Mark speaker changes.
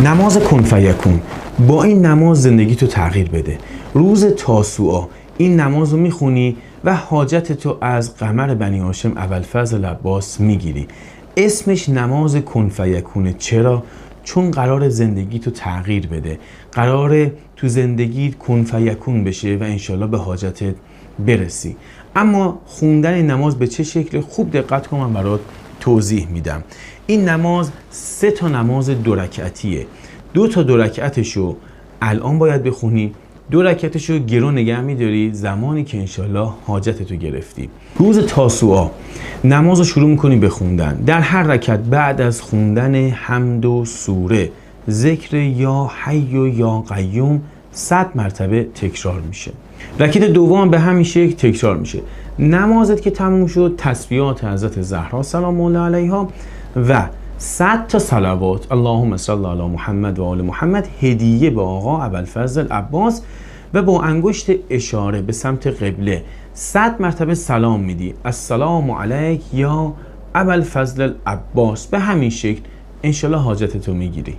Speaker 1: نماز کن فیکون، با این نماز زندگی تو تغییر بده. روز تاسوعا این نماز رو میخونی و حاجت تو از قمر بنی هاشم ابوالفضل عباس میگیری. اسمش نماز کن فیکونه. چرا؟ چون قرار زندگی تو تغییر بده، قرار تو زندگی کن فیکون بشه و انشالله به حاجتت برسی. اما خوندن نماز به چه شکل؟ خوب دقت کن، من برات توضیح میدم. این نماز 3 تا نماز 2 رکعتیه. 2 تا 2 رکعتشو الان باید بخونی، 2 رکعتشو گرو نگه میداری زمانی که انشالله حاجتتو گرفتی. روز تاسوعا نماز رو شروع میکنی به خوندن. در هر رکعت بعد از خوندن حمد و سوره ذکر یا حی و یا قیوم 100 مرتبه تکرار میشه. رکعت دوم به همین شکل تکرار میشه. نمازت که تموم شد تسبیحات حضرت زهرا سلام الله علیها و 100 تا صلوات اللهم صل علی محمد و آل محمد هدیه به آقا ابوالفضل عباس و با انگشت اشاره به سمت قبله 100 مرتبه سلام میدی. السلام علیک یا ابوالفضل عباس. به همین شکل انشالله حاجتتو میگیری.